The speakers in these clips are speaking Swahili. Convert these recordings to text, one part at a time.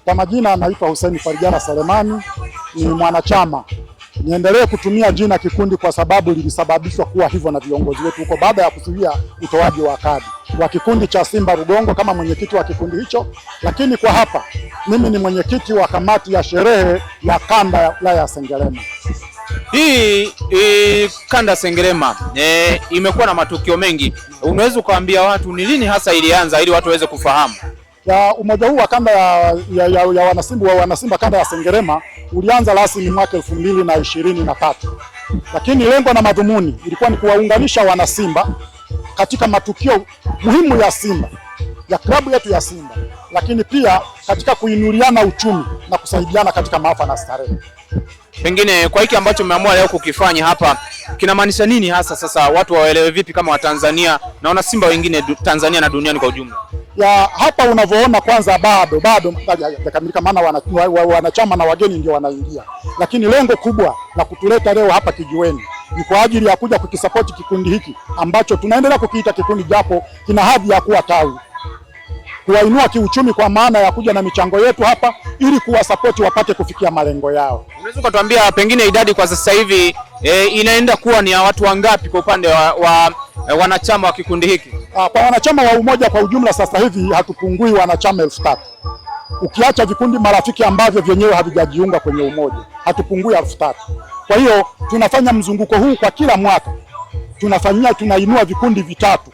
Kwa majina anaitwa Hussein Farijala Selemani, ni mwanachama. Niendelee kutumia jina kikundi kwa sababu lilisababishwa kuwa hivyo na viongozi wetu huko baada ya kuzuia utoaji wa kadi wa kikundi cha Simba Rugongo kama mwenyekiti wa kikundi hicho, lakini kwa hapa mimi ni mwenyekiti wa kamati ya sherehe ya kanda ya wilaya ya Sengerema. Hii kanda Sengerema imekuwa na matukio mengi. Unaweza kuambia watu ni lini hasa ilianza ili watu waweze kufahamu? Ya umoja huu wa kanda ya wanasimba kanda ya Sengerema ulianza rasmi mwaka 2023. Lakini lengo na madhumuni ilikuwa ni kuwaunganisha wanasimba katika matukio muhimu ya Simba, ya klabu yetu ya Simba, lakini pia katika kuinuliana uchumi na kusaidiana katika maafa na starehe. Pengine kwa hiki ambacho mmeamua leo kukifanya hapa kinamaanisha nini hasa, sasa watu waelewe vipi kama Watanzania na wana Simba wengine Tanzania na duniani kwa ujumla? Ya hapa unavyoona kwanza bado hajakamilika, maana wanachama na wageni ndio wanaingia, lakini lengo kubwa la kutuleta leo hapa kijiweni ni kwa ajili ya kuja kukisapoti kikundi hiki ambacho tunaendelea kukiita kikundi japo kina hadhi ya kuwa tawi, kuwainua kiuchumi kwa maana ya kuja na michango yetu hapa ili kuwasapoti wapate kufikia malengo yao. Unaweza kutuambia pengine idadi kwa sasa hivi inaenda kuwa ni ya watu wangapi kwa upande wa wanachama wa kikundi hiki? Kwa wanachama wa umoja kwa ujumla sasa hivi hatupungui wanachama 3000. Ukiacha vikundi marafiki ambavyo vyenyewe havijajiunga kwenye umoja, hatupungui 3000. Kwa hiyo tunafanya mzunguko huu kwa kila mwaka. Tunainua vikundi vitatu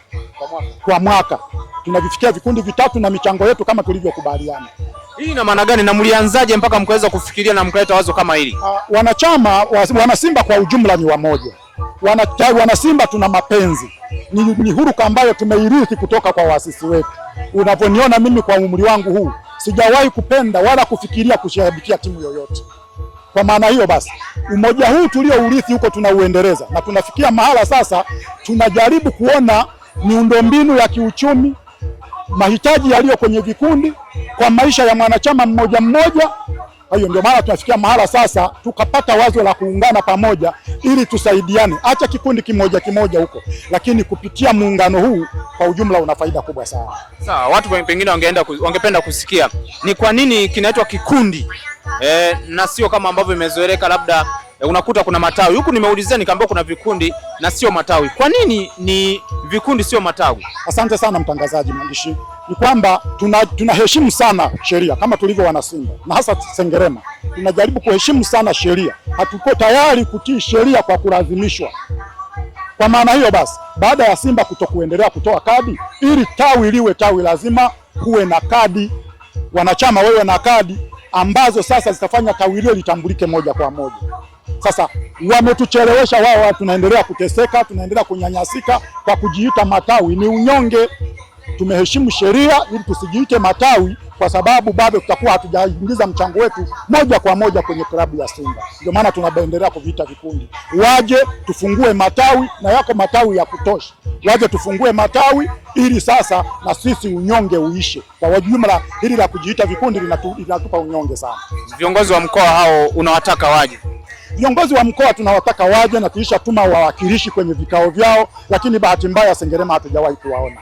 kwa mwaka. Tunavifikia vikundi vitatu na michango yetu kama tulivyokubaliana. Hii ina maana gani na mlianzaje mpaka mkaweza kufikiria na mkaleta wazo kama hili? Wanachama wanasimba kwa ujumla ni wamoja. Wanasimba tuna mapenzi. Ni huruka ambayo tumeirithi kutoka kwa waasisi wetu. Unaponiona mimi kwa umri wangu huu, sijawahi kupenda wala kufikiria kushabikia timu yoyote. Kwa maana hiyo basi, umoja huu tuliourithi huko tunauendeleza na tunafikia mahala sasa tunajaribu kuona miundombinu ya kiuchumi, mahitaji yaliyo kwenye vikundi kwa maisha ya mwanachama mmoja mmoja. Hiyo ndio maana tunafikia mahala sasa tukapata wazo la kuungana pamoja ili tusaidiane. Acha kikundi kimoja kimoja huko, lakini kupitia muungano huu kwa ujumla una faida kubwa sana. Sawa, watu pengine wangependa kusikia ni kwa nini kinaitwa kikundi na sio kama ambavyo imezoeleka labda unakuta kuna matawi. Huku nimeulizia nikaambiwa kuna vikundi na sio matawi. Kwa nini ni vikundi sio matawi? Asante sana mtangazaji mwandishi. Ni kwamba tunaheshimu sana sheria kama tulivyo wanasimba, na hasa Sengerema tunajaribu kuheshimu sana sheria. Hatuko tayari kutii sheria kwa kulazimishwa. Kwa maana hiyo basi, baada ya Simba kutokuendelea kutoa kadi, ili tawi liwe tawi lazima kuwe na kadi, wanachama wewe na kadi ambazo sasa zitafanya tawi lile litambulike moja kwa moja. Sasa wametuchelewesha wao, tunaendelea kuteseka, tunaendelea kunyanyasika kwa kujiita matawi. Ni unyonge. Tumeheshimu sheria ili tusijiite matawi kwa sababu bado tutakuwa hatujaingiza mchango wetu moja kwa moja kwenye klabu ya Simba. Ndio maana tunaendelea kuviita vikundi. Waje tufungue matawi, na yako matawi ya kutosha. Waje tufungue matawi ili sasa na sisi unyonge uishe. Kwa jumla hili la kujiita vikundi linatupa unyonge sana. Viongozi wa mkoa hao unawataka waje? Viongozi wa mkoa tunawataka waje na tulisha tuma wawakilishi kwenye vikao vyao, lakini bahati mbaya Sengerema hatujawahi kuwaona.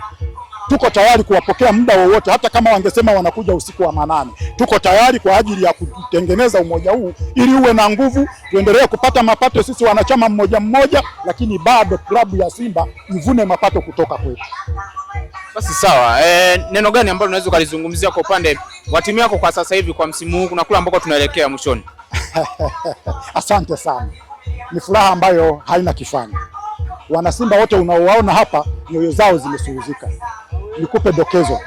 Tuko tayari kuwapokea muda wowote, hata kama wangesema wanakuja usiku wa manane. Tuko tayari kwa ajili ya kutengeneza umoja huu ili uwe na nguvu, tuendelee kupata mapato sisi wanachama mmoja mmoja, lakini bado klabu ya Simba ivune mapato kutoka kwetu. Basi sawa. Neno gani ambalo unaweza ukalizungumzia kwa upande wa timu yako kwa sasa hivi kwa msimu huu na kule ambako tunaelekea mwishoni? Asante sana. Ni furaha ambayo haina kifani. Wanasimba wote unaowaona hapa nyoyo zao zimesuhuzika. Nikupe dokezo.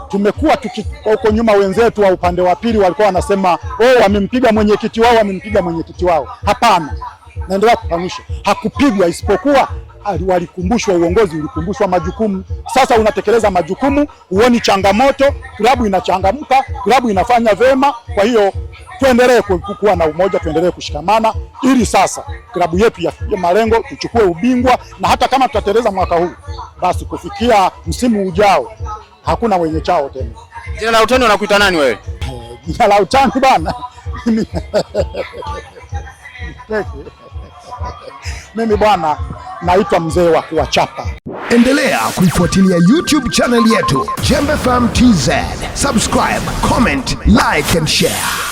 Tumekuwa huko nyuma wenzetu wa upande wa pili walikuwa wanasema wamempiga mwenyekiti wao, wamempiga mwenyekiti wao. Hapana. Naendelea kufanisha. Hakupigwa, isipokuwa walikumbushwa, uongozi ulikumbushwa majukumu. Sasa unatekeleza majukumu, huoni changamoto, klabu inachangamka, klabu inafanya vema. Kwa hiyo tuendelee kuwa na umoja, tuendelee kushikamana ili sasa klabu yetu yafikie malengo, tuchukue ubingwa, na hata kama tutateleza mwaka huu basi kufikia msimu ujao hakuna wenye chao tena. Jina la utani unakuita nani wewe? Jina la utani bana. Mimi bwana naitwa mzee wa kuwachapa. Endelea kuifuatilia YouTube channel yetu Jembe FM TZ. Subscribe, comment, like and share.